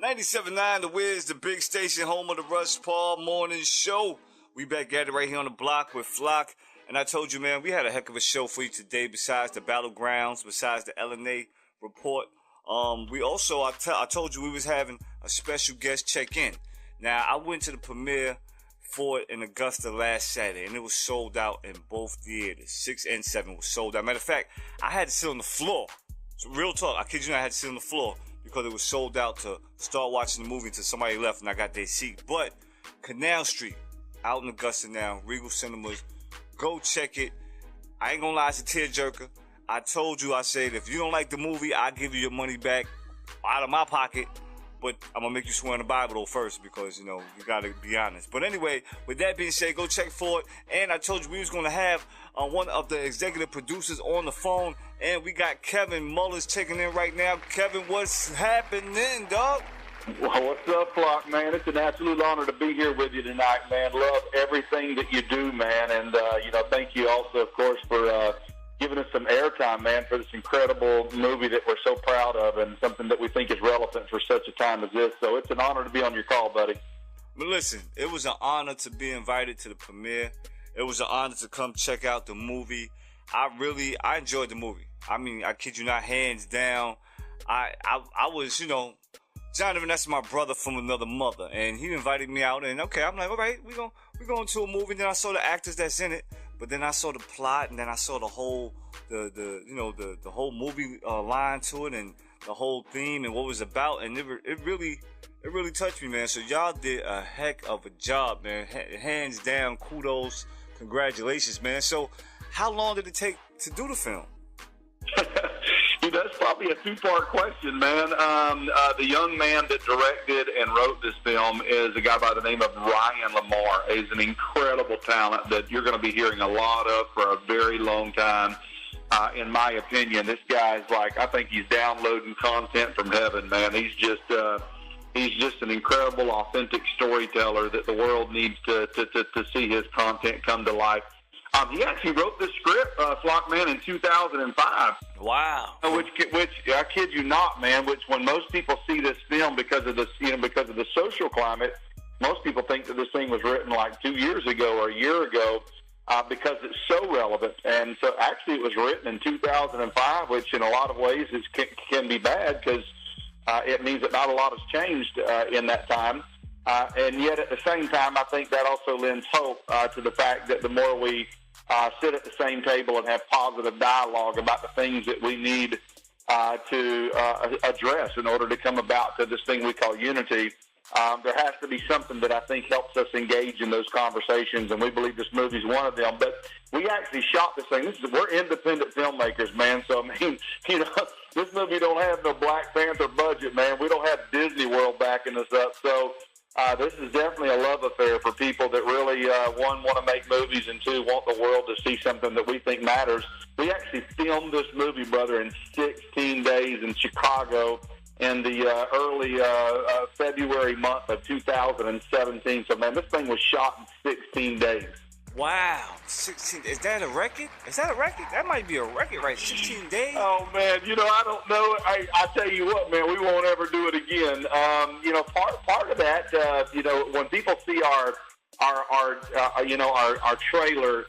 97.9 The Wiz, the big station, home of the Rush Paul Morning Show. We back at it right here on the block with Flaco. And I told you, man, we had a heck of a show for you today besides the Battlegrounds, besides the LNA report. We also, I told you we was having a special guest check-in. Now, I went to the premiere for it in Augusta last Saturday, and it was sold out in both theaters. 6 and 7 was sold out. Matter of fact, I had to sit on the floor. So real talk, I kid you not, I had to sit on the floor because it was sold out to start watching the movie until somebody left and I got their seat. But Canal Street, out in Augusta now, Regal Cinemas, go check it. I ain't gonna lie, it's a tearjerker. I told you, I said, if you don't like the movie, I'll give you your money back out of my pocket. But I'm gonna make you swear on the Bible though first because, you know, you gotta be honest. But anyway, with that being said, go check for it. And I told you we was gonna have one of the executive producers on the phone. And we got Kevin Mullens checking in right now. Kevin, what's happening, dog? Well, what's up, Flock, man? It's an absolute honor to be here with you tonight, man. Love everything that you do, man. And, thank you also, of course, for giving us some airtime, man, for this incredible movie that we're so proud of and something that we think is relevant for such a time as this. So it's an honor to be on your call, buddy. But listen, it was an honor to be invited to the premiere. It was an honor to come check out the movie. I enjoyed the movie. I mean, I kid you not, hands down. I was, Jonathan, that's my brother from another mother, and he invited me out, and okay, I'm like, all right, we going to a movie. And then I saw the actors that's in it, but then I saw the plot, and then I saw the whole the whole movie line to it, and the whole theme and what it was about, and it really touched me, man. So y'all did a heck of a job, man. Hands down, kudos, congratulations, man. So how long did it take to do the film? That's probably a two-part question, man. The young man that directed and wrote this film is a guy by the name of Ryan Lamar. He's an incredible talent that you're going to be hearing a lot of for a very long time. In my opinion, this guy's I think he's downloading content from heaven, man. He's just an incredible, authentic storyteller that the world needs to see his content come to life. He actually wrote this script, Flockman, in 2005. Wow. Which I kid you not, man. Which when most people see this film because of the social climate, most people think that this thing was written 2 years ago or a year ago, because it's so relevant. And so actually, it was written in 2005, which in a lot of ways can be bad because it means that not a lot has changed in that time. And yet, at the same time, I think that also lends hope to the fact that the more we sit at the same table and have positive dialogue about the things that we need to address in order to come about to this thing we call unity, there has to be something that I think helps us engage in those conversations, and we believe this movie is one of them. But we actually shot this thing. We're independent filmmakers, man, so, I mean, this movie don't have no Black Panther budget, man. We don't have Disney World backing us up, so this is definitely a love affair for people that really, one, want to make movies, and two, want the world to see something that we think matters. We actually filmed this movie, brother, in 16 days in Chicago in the early February month of 2017. So, man, this thing was shot in 16 days. Wow, 16. Is that a record? That might be a record, right? 16 days? Oh, man, I don't know. I tell you what, man, we won't ever do it again. Part of that, when people see our trailer,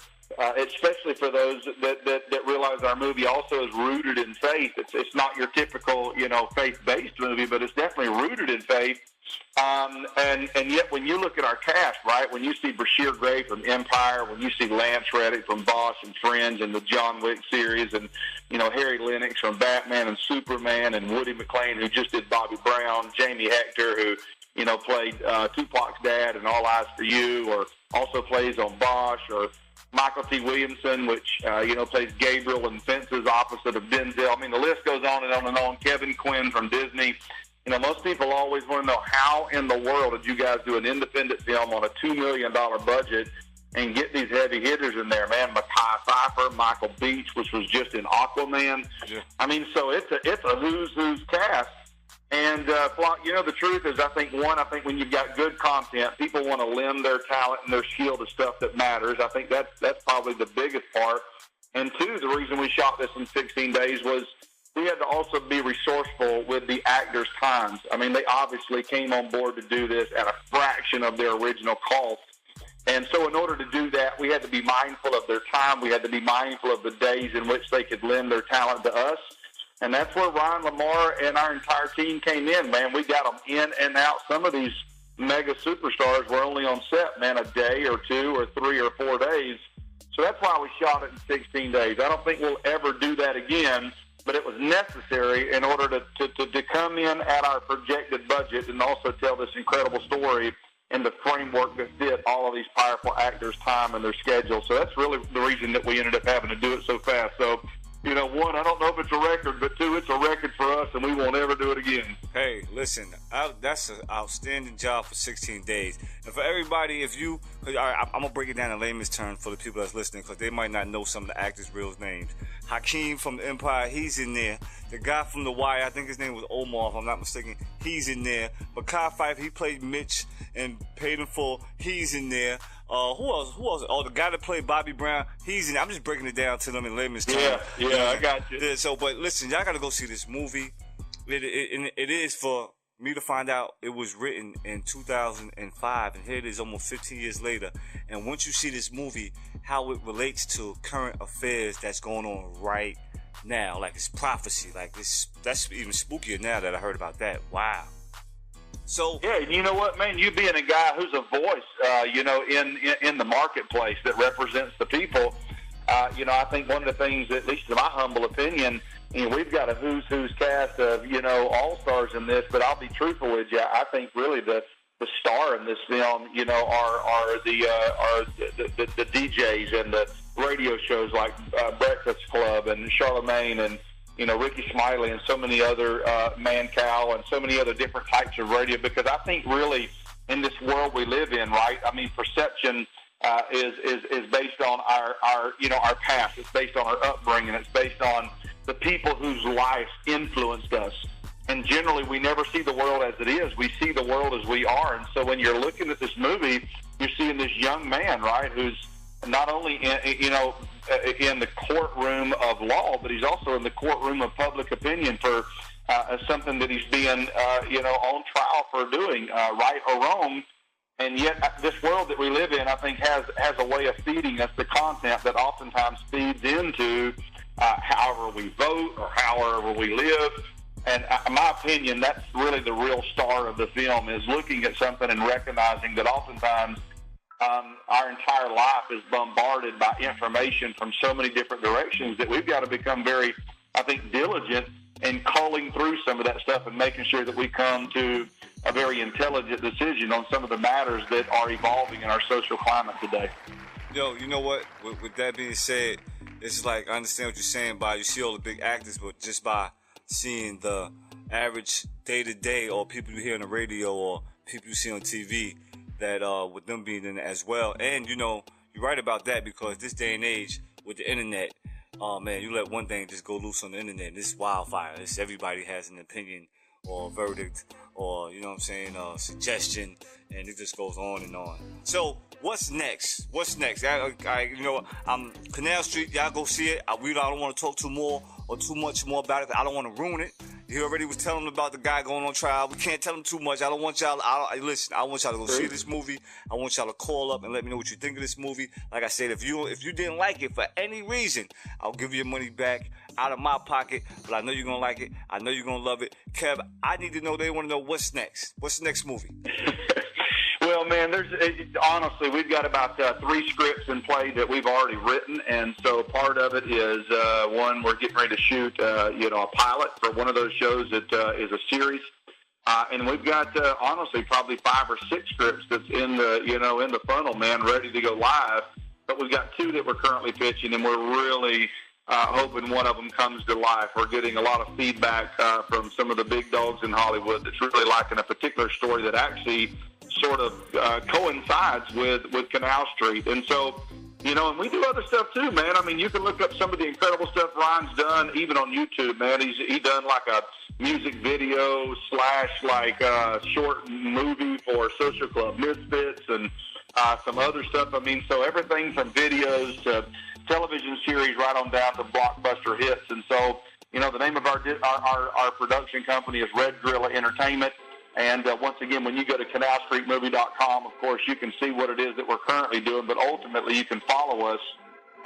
especially for those that realize our movie also is rooted in faith. It's not your typical, faith-based movie, but it's definitely rooted in faith. And yet when you look at our cast, right, when you see Bashir Gray from Empire, when you see Lance Reddick from Bosch and Friends and the John Wick series, and, Harry Lennox from Batman and Superman, and Woody McClain, who just did Bobby Brown, Jamie Hector, who, played Tupac's dad in All Eyes for You, or also plays on Bosch, or Michael T. Williamson, which, plays Gabriel in Fences opposite of Denzel. I mean, the list goes on and on and on. Kevin Quinn from Disney. Most people always want to know, how in the world did you guys do an independent film on a $2 million budget and get these heavy hitters in there, man? Mekhi Phifer, Michael Beach, which was just in Aquaman. Yeah. I mean, so it's a who's cast. And, Flock, the truth is, I think when you've got good content, people want to lend their talent and their skill to stuff that matters. I think that's probably the biggest part. And two, the reason we shot this in 16 days was, we had to also be resourceful with the actors' times. I mean, they obviously came on board to do this at a fraction of their original cost. And so in order to do that, we had to be mindful of their time. We had to be mindful of the days in which they could lend their talent to us. And that's where Ryan Lamar and our entire team came in, man. We got them in and out. Some of these mega superstars were only on set, man, a day or 2 or 3 or 4 days. So that's why we shot it in 16 days. I don't think we'll ever do that again, but it was necessary in order to come in at our projected budget and also tell this incredible story in the framework that fit all of these powerful actors' time and their schedule. So that's really the reason that we ended up having to do it so fast. So, you know, 1, I don't know if it's a record, but 2, it's a record for us, and we won't ever do it again. Hey, listen, that's an outstanding job for 16 days. And for everybody, I'm going to break it down in layman's terms for the people that's listening, because they might not know some of the actors' real names. Hakeem from the Empire, he's in there. The guy from The Wire, I think his name was Omar, if I'm not mistaken, he's in there. But Kai Fife, he played Mitch and Paid in Full, he's in there. Who else? Oh, the guy that played Bobby Brown, he's in there. I'm just breaking it down to them in layman's terms. Yeah, I got you. So, but listen, y'all got to go see this movie. It is, for me to find out, it was written in 2005, and here it is almost 15 years later. And once you see this movie, how it relates to current affairs that's going on right now, like it's prophecy, like this, that's even spookier now that I heard about that. Wow. So yeah, you know what, man? You being a guy who's a voice, you know, in the marketplace that represents the people, you know, I think one of the things, at least in my humble opinion, you know, we've got a who's cast of, you know, all-stars in this, but I'll be truthful with you. I think really the star in this film, you know, are the DJs and the radio shows like Breakfast Club and Charlemagne and, you know, Ricky Smiley and so many other Mancow and so many other different types of radio, because I think really in this world we live in, right? I mean, perception is based on our you know, our past. It's based on our upbringing. It's based on the people whose lives influenced us. And generally, we never see the world as it is. We see the world as we are. And so when you're looking at this movie, you're seeing this young man, right, who's not only in the courtroom of law, but he's also in the courtroom of public opinion for something that he's being, you know, on trial for doing, right or wrong. And yet this world that we live in, I think, has a way of feeding us the content that oftentimes feeds into however we vote or however we live. And in my opinion, that's really the real star of the film, is looking at something and recognizing that oftentimes our entire life is bombarded by information from so many different directions that we've got to become very, I think, diligent in culling through some of that stuff and making sure that we come to a very intelligent decision on some of the matters that are evolving in our social climate today. Yo, you know what? With that being said, it's like, I understand what you're saying by you see all the big actors, but just by seeing the average day-to-day or people you hear on the radio or people you see on TV, that with them being in it as well. And, you know, you're right about that, because this day and age with the internet, oh man, you let one thing just go loose on the internet, this wildfire. Everybody has an opinion or a verdict or, you know what I'm saying, suggestion, and it just goes on and on. So what's next? What's next? You know, Canal Street, y'all go see it. I don't want to talk too much more about it. I don't want to ruin it. He already was telling them about the guy going on trial. We can't tell him too much. I don't want y'all. Listen, I want y'all to go see this movie. I want y'all to call up and let me know what you think of this movie. Like I said, if you didn't like it for any reason, I'll give you your money back out of my pocket. But I know you're gonna like it. I know you're gonna love it. Kev, I need to know. They want to know what's next. What's the next movie? Well, man, honestly, we've got about 3 scripts in play that we've already written, and so part of it is one, we're getting ready to shoot, you know, a pilot for one of those shows that is a series, and we've got honestly probably 5 or 6 scripts that's in the funnel, man, ready to go live. But we've got 2 that we're currently pitching, and we're really hoping one of them comes to life. We're getting a lot of feedback from some of the big dogs in Hollywood that's really liking a particular story that actually sort of coincides with Canal Street. And so, you know, and we do other stuff too, man. I mean, you can look up some of the incredible stuff Ryan's done, even on YouTube, man. He done like a music video / like a short movie for Social Club Misfits and some other stuff. I mean, so everything from videos to television series right on down to blockbuster hits. And so You know, the name of our production company is Red Gorilla Entertainment. And once again, when you go to canalstreetmovie.com, of course, you can see what it is that we're currently doing. But ultimately, you can follow us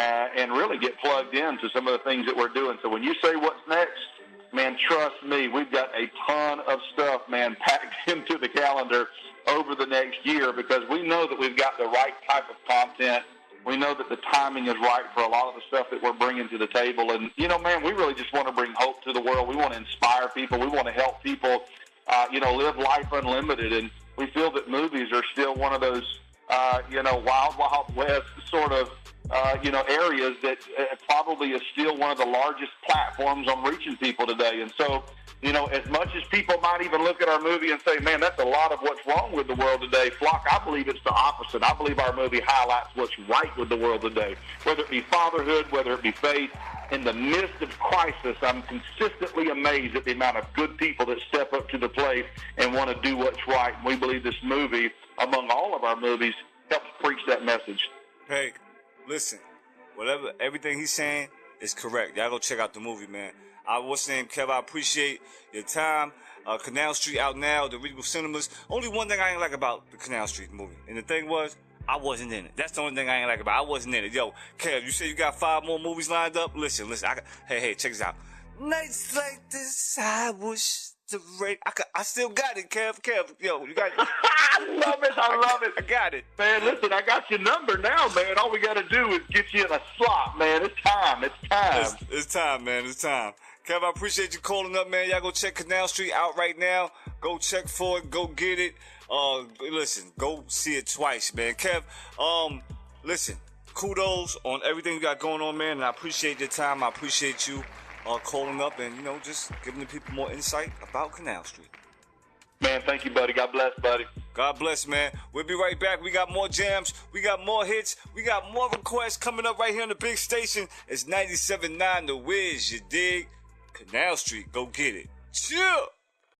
and really get plugged into some of the things that we're doing. So when you say what's next, man, trust me, we've got a ton of stuff, man, packed into the calendar over the next year, because we know that we've got the right type of content. We know that the timing is right for a lot of the stuff that we're bringing to the table. And, you know, man, we really just want to bring hope to the world. We want to inspire people. We want to help people, live life unlimited. And we feel that movies are still one of those, wild, wild west sort of, areas that probably is still one of the largest platforms on reaching people today. And so, you know, as much as people might even look at our movie and say, man, that's a lot of what's wrong with the world today, Flock, I believe it's the opposite. I believe our movie highlights what's right with the world today, whether it be fatherhood, whether it be faith. In the midst of crisis, I'm consistently amazed at the amount of good people that step up to the plate and want to do what's right. And we believe this movie, among all of our movies, helps preach that message. Hey, listen, everything he's saying is correct. Y'all go check out the movie, man. What's your name, Kev? I appreciate your time. Canal Street out now, the Regal Cinemas. Only one thing I ain't like about the Canal Street movie, and the thing was, I wasn't in it. That's the only thing I ain't like about it. I wasn't in it. Yo, Kev, you say you got 5 more movies lined up? Listen. Hey, check this out. Nights like this, I wish to rate. I still got it, Kev. Yo, you got it. I love it. I got it. Man, listen, I got your number now, man. All we got to do is get you in a slot, man. It's time. It's time, man. It's time. Kev, I appreciate you calling up, man. Y'all go check Canal Street out right now. Go check for it. Go get it. Listen, go see it twice, man. Kev, listen, kudos on everything you got going on, man. And I appreciate your time. I appreciate you calling up and, just giving the people more insight about Canal Street. Man, thank you, buddy. God bless, buddy. God bless, man. We'll be right back. We got more jams. We got more hits. We got more requests coming up right here on the big station. It's 97.9 The Wiz, you dig? Canal Street, go get it. Chill.